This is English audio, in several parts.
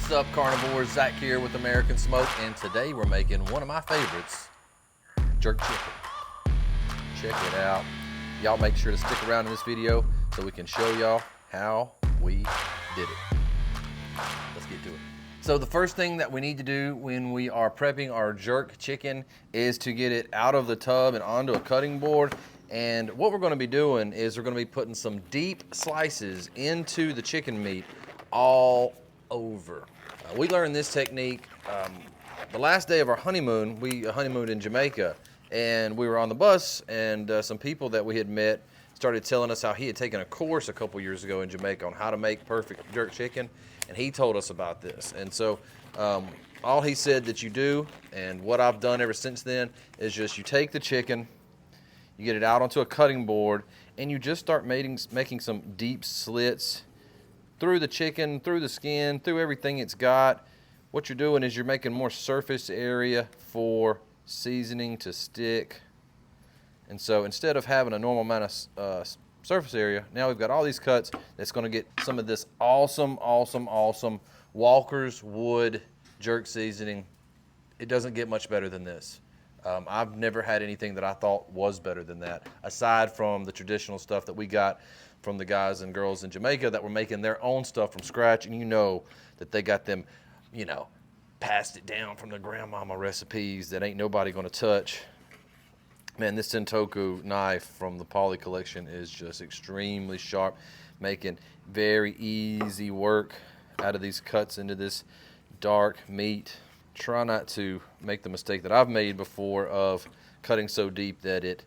What's up, carnivores? Zach here with American Smoke, and today we're making one of my favorites, jerk chicken. Check it out. Y'all make sure to stick around in this video so we can show y'all how we did it. Let's get to it. So the first thing that we need to do when we are prepping our jerk chicken is to get it out of the tub and onto a cutting board. And what we're going to be doing is we're going to be putting some deep slices into the chicken meat all over. We learned this technique the last day of our honeymoon. We honeymooned in Jamaica, and we were on the bus, and some people that we had met started telling us how he had taken a course a couple years ago in Jamaica on how to make perfect jerk chicken, and he told us about this. And so all he said that you do, and what I've done ever since then, is just you take the chicken, you get it out onto a cutting board, and you just start making some deep slits through the chicken, through the skin, through everything it's got. What you're doing is you're making more surface area for seasoning to stick. And so instead of having a normal amount of surface area, now we've got all these cuts that's gonna get some of this awesome Walker's Wood jerk seasoning. It doesn't get much better than this. I've never had anything that I thought was better than that, aside from the traditional stuff that we got from the guys and girls in Jamaica that were making their own stuff from scratch. And you know that they got them, passed it down from the grandmama recipes that ain't nobody gonna touch. Man, this Sentoku knife from the Poly collection is just extremely sharp, making very easy work out of these cuts into this dark meat. Try not to make the mistake that I've made before of cutting so deep that it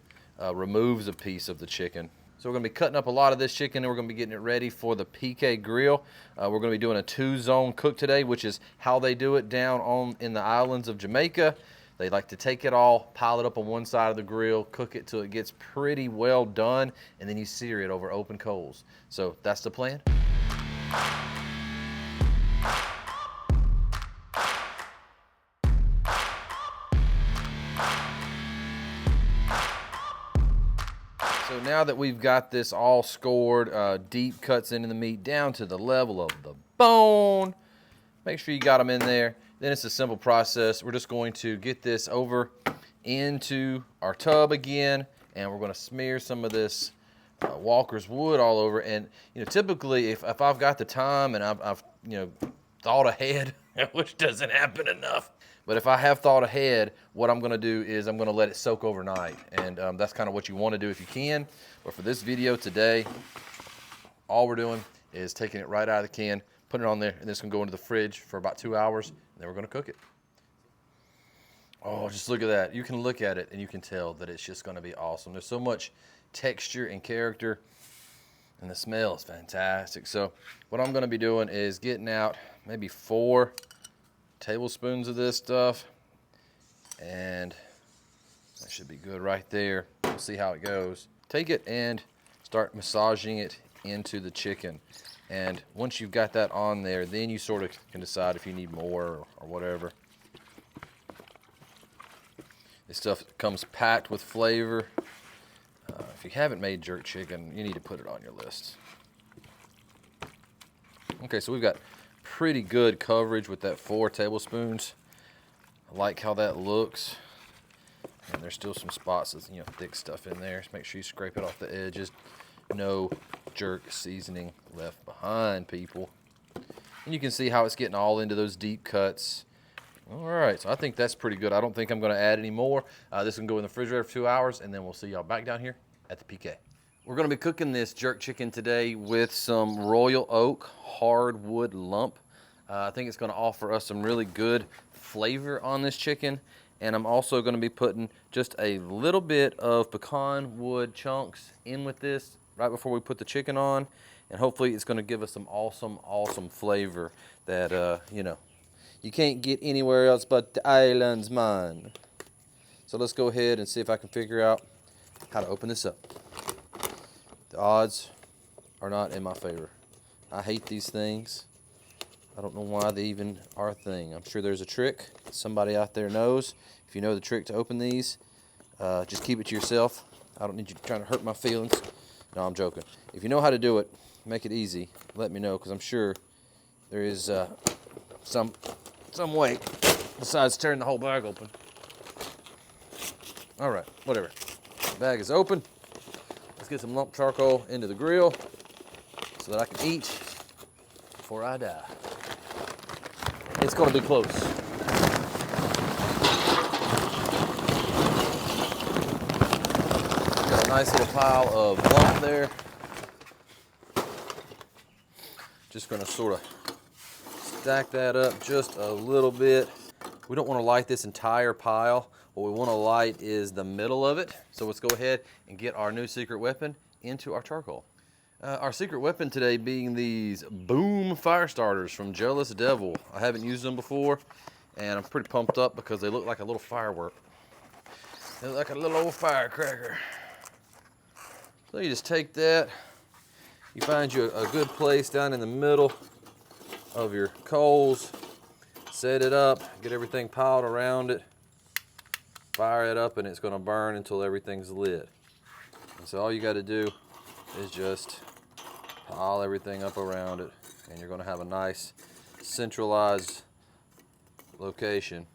removes a piece of the chicken. So we're going to be cutting up a lot of this chicken, and we're going to be getting it ready for the PK grill. We're going to be doing a 2-zone cook today, which is how they do it down in the islands of Jamaica. They like to take it all, pile it up on one side of the grill, cook it till it gets pretty well done, and then you sear it over open coals. So that's the plan. So now that we've got this all scored, deep cuts into the meat down to the level of the bone, make sure you got them in there. Then it's a simple process. We're just going to get this over into our tub again, and we're going to smear some of this Walker's Wood all over. And typically, if I've got the time and I've thought ahead, which doesn't happen enough, but if I have thought ahead, what I'm going to do is I'm going to let it soak overnight, and that's kind of what you want to do if you can. But for this video today, all we're doing is taking it right out of the can, putting it on there, and it's going to go into the fridge for about 2 hours, and then we're going to cook it. Oh, just look at that. You can look at it, and you can tell that it's just going to be awesome. There's so much texture and character, and the smell is fantastic. So what I'm going to be doing is getting out maybe 4 tablespoons of this stuff, and that should be good right there. We'll see how it goes. Take it and start massaging it into the chicken, and once you've got that on there, then you sort of can decide if you need more or whatever. This stuff comes packed with flavor. If you haven't made jerk chicken, you need to put it on your list. Okay, so we've got pretty good coverage with that 4 tablespoons. I like how that looks. And there's still some spots of thick stuff in there. Just make sure you scrape it off the edges. No jerk seasoning left behind, people. And you can see how it's getting all into those deep cuts. All right, so I think that's pretty good. I don't think I'm going to add any more. This can go in the refrigerator for 2 hours, and then we'll see y'all back down here at the PK. We're going to be cooking this jerk chicken today with some Royal Oak hardwood lump. I think it's going to offer us some really good flavor on this chicken. And I'm also going to be putting just a little bit of pecan wood chunks in with this right before we put the chicken on. And hopefully it's going to give us some awesome flavor that, you can't get anywhere else but the islands, man. So let's go ahead and see if I can figure out how to open this up. The odds are not in my favor. I hate these things. I don't know why they even are a thing. I'm sure there's a trick somebody out there knows. If you know the trick to open these, just keep it to yourself. I don't need you trying to hurt my feelings. No, I'm joking. If you know how to do it, make it easy. Let me know, because I'm sure there is some way besides tearing the whole bag open. All right, whatever. The bag is open. Let's get some lump charcoal into the grill so that I can eat before I die. It's gonna be close. Got a nice little pile of lump there. Just gonna sort of stack that up just a little bit. We don't want to light this entire pile. What we want to light is the middle of it. So let's go ahead and get our new secret weapon into our charcoal. Our secret weapon today being these Boom fire starters from Jealous Devil. I haven't used them before, and I'm pretty pumped up because they look like a little firework. They look like a little old firecracker. So you just take that, you find you a good place down in the middle of your coals, set it up, get everything piled around it, fire it up, and it's going to burn until everything's lit. And so all you got to do is just pile everything up around it, and you're going to have a nice centralized location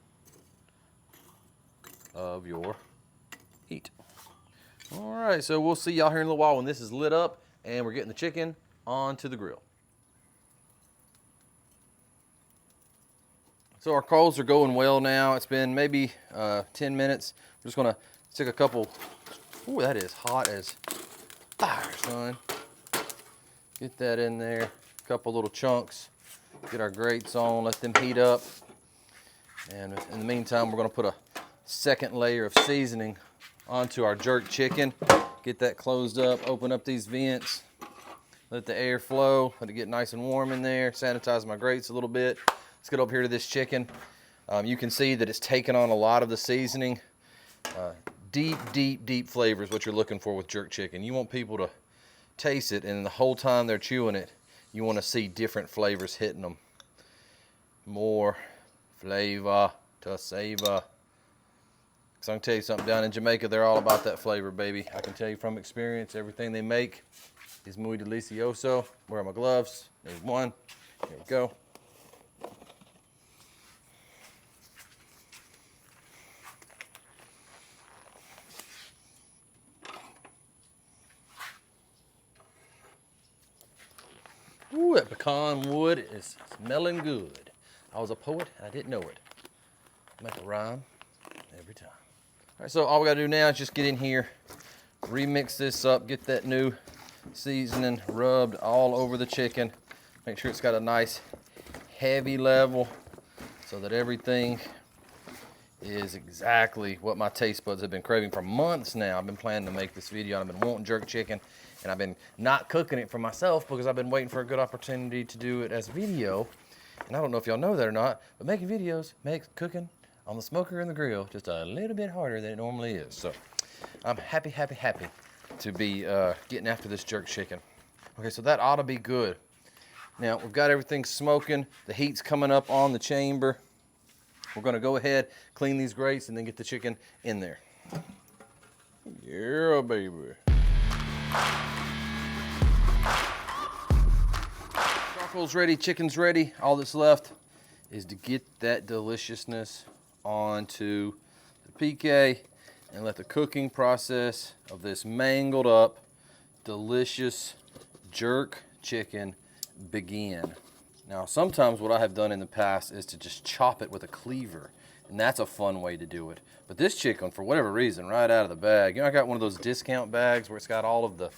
of your heat. All right, so we'll see y'all here in a little while when this is lit up and we're getting the chicken onto the grill. So our coals are going well now. It's been maybe 10 minutes. We're just gonna stick a couple. Ooh, that is hot as fire, son. Get that in there. A couple little chunks. Get our grates on, let them heat up. And in the meantime, we're gonna put a second layer of seasoning onto our jerk chicken. Get that closed up, open up these vents, let the air flow, let it get nice and warm in there, sanitize my grates a little bit. Let's get over here to this chicken. You can see that it's taken on a lot of the seasoning. Deep flavor is what you're looking for with jerk chicken. You want people to taste it, and the whole time they're chewing it, you want to see different flavors hitting them. More flavor to savor. So I can tell you something, down in Jamaica, they're all about that flavor, baby. I can tell you from experience, everything they make is muy delicioso. Where are my gloves? There's one. Here we go. Ooh, that pecan wood is smelling good. I was a poet, I didn't know it. Make a rhyme every time. All right, so all we gotta do now is just get in here, remix this up, get that new seasoning rubbed all over the chicken. Make sure it's got a nice heavy level so that everything is exactly what my taste buds have been craving for months now. I've been planning to make this video. I've been wanting jerk chicken, and I've been not cooking it for myself because I've been waiting for a good opportunity to do it as a video. And I don't know if y'all know that or not, but making videos makes cooking on the smoker and the grill just a little bit harder than it normally is. So I'm happy to be getting after this jerk chicken. Okay, so that ought to be good. Now we've got everything smoking. The heat's coming up on the chamber. We're gonna go ahead, clean these grates, and then get the chicken in there. Yeah, baby. Charcoal's ready, chicken's ready. All that's left is to get that deliciousness onto the PK and let the cooking process of this mangled up, delicious jerk chicken begin. Now, sometimes what I have done in the past is to just chop it with a cleaver, and that's a fun way to do it. But this chicken, for whatever reason, right out of the bag, you know, I got one of those discount bags where it's got all of the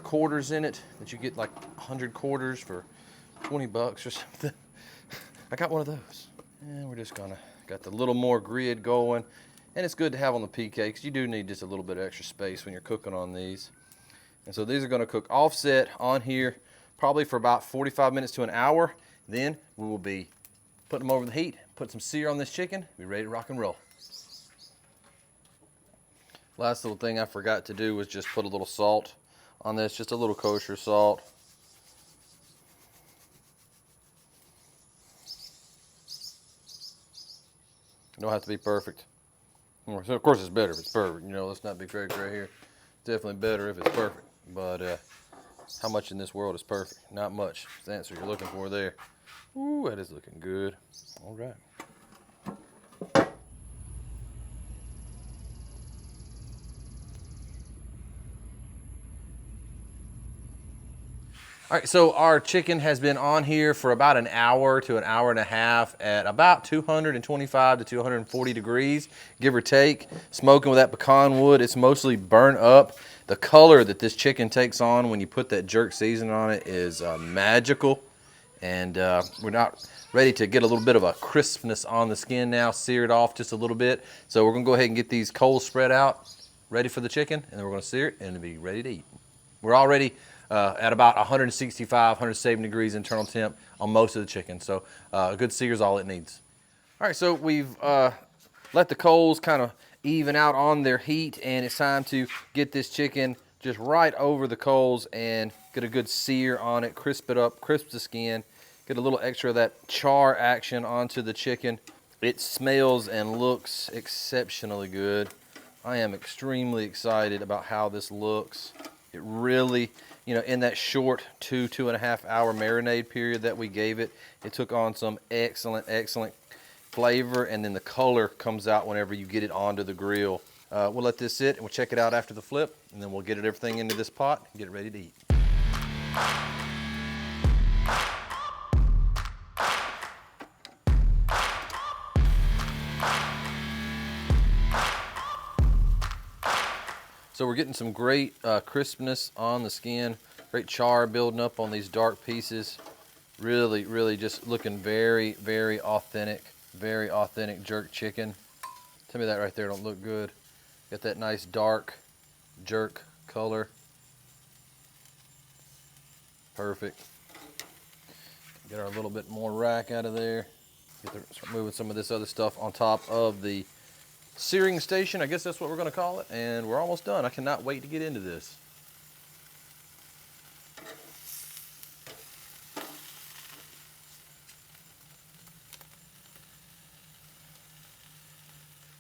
quarters in it, that you get like 100 quarters for 20 bucks or something. I got one of those. And we're just gonna, got the little more grid going. And it's good to have on the PK because you do need just a little bit of extra space when you're cooking on these. And so these are gonna cook offset on here probably for about 45 minutes to an hour. Then we will be putting them over the heat, put some sear on this chicken, be ready to rock and roll. Last little thing I forgot to do was just put a little salt on this, just a little kosher salt. It don't have to be perfect. So of course it's better if it's perfect. You know, let's not be crazy right here. It's definitely better if it's perfect. But How much in this world is perfect? Not much. That's the answer you're looking for there. Ooh, that is looking good. All right. All right, so our chicken has been on here for about an hour to an hour and a half at about 225 to 240 degrees, give or take. Smoking with that pecan wood, it's mostly burnt up. The color that this chicken takes on when you put that jerk seasoning on it is magical. And we're not ready to get a little bit of a crispness on the skin now, sear it off just a little bit. So we're gonna go ahead and get these coals spread out, ready for the chicken, and then we're gonna sear it and it'll be ready to eat. We're already at about 165, 170 degrees internal temp on most of the chicken. So a good sear is all it needs. All right, so we've let the coals kind of even out on their heat, and it's time to get this chicken just right over the coals and get a good sear on it, crisp it up, crisp the skin, get a little extra of that char action onto the chicken. It smells and looks exceptionally good. I am extremely excited about how this looks. It really, you know, in that short 2.5 hour marinade period that we gave it, it took on some excellent flavor, and then the color comes out whenever you get it onto the grill. We'll let this sit and we'll check it out after the flip, and then we'll get everything into this pot and get it ready to eat. So we're getting some great crispness on the skin, great char building up on these dark pieces. Really just looking very authentic jerk chicken. Tell me that right there don't look good. Got that nice dark jerk color. Perfect. Get our little bit more rack out of there. Start moving some of this other stuff on top of the searing station, I guess that's what we're going to call it, and we're almost done. I cannot wait to get into this.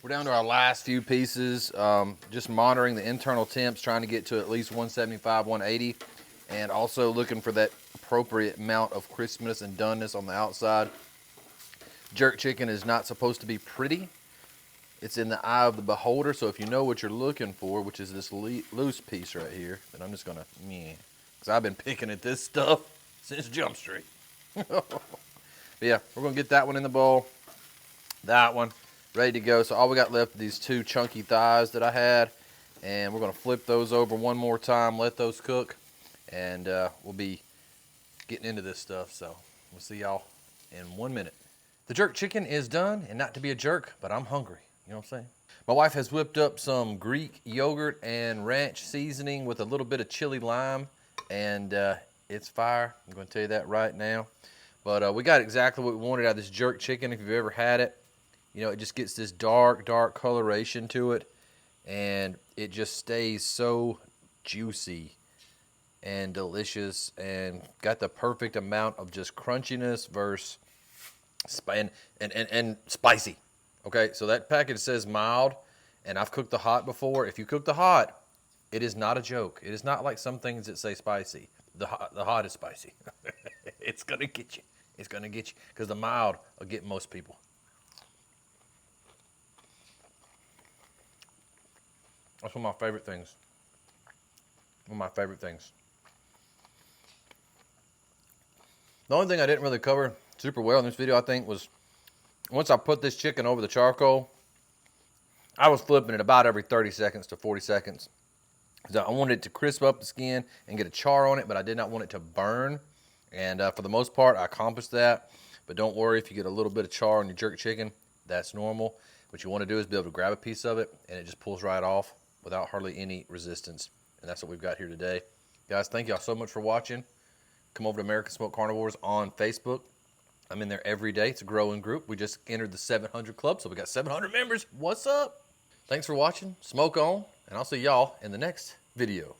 We're down to our last few pieces, just monitoring the internal temps, trying to get to at least 175, 180, and also looking for that appropriate amount of crispness and doneness on the outside. Jerk chicken is not supposed to be pretty. It's in the eye of the beholder, so if you know what you're looking for, which is this loose piece right here, then I'm just gonna, because I've been picking at this stuff since Jump Street. But yeah, we're gonna get that one in the bowl, that one, ready to go. So all we got left are these two chunky thighs that I had, and we're gonna flip those over one more time, let those cook, and we'll be getting into this stuff. So we'll see y'all in 1 minute. The jerk chicken is done, and not to be a jerk, but I'm hungry. You know what I'm saying? My wife has whipped up some Greek yogurt and ranch seasoning with a little bit of chili lime, and it's fire. I'm going to tell you that right now. But we got exactly what we wanted out of this jerk chicken. If you've ever had it, you know, it just gets this dark coloration to it, and it just stays so juicy and delicious, and got the perfect amount of just crunchiness versus and spicy. Okay, so that package says mild, and I've cooked the hot before. If you cook the hot, it is not a joke. It is not like some things that say spicy. The hot is spicy. It's gonna get you. It's gonna get you, because the mild will get most people. That's one of my favorite things. One of my favorite things. The only thing I didn't really cover super well in this video, I think, was once I put this chicken over the charcoal, I was flipping it about every 30 seconds to 40 seconds. I wanted it to crisp up the skin and get a char on it, but I did not want it to burn. And for the most part, I accomplished that. But don't worry if you get a little bit of char on your jerk chicken, that's normal. What you want to do is be able to grab a piece of it, and it just pulls right off without hardly any resistance. And that's what we've got here today. Guys, thank y'all so much for watching. Come over to American Smoked Carnivores on Facebook. I'm in there every day. It's a growing group. We just entered the 700 club, so we got 700 members. What's up? Thanks for watching. Smoke on, and I'll see y'all in the next video.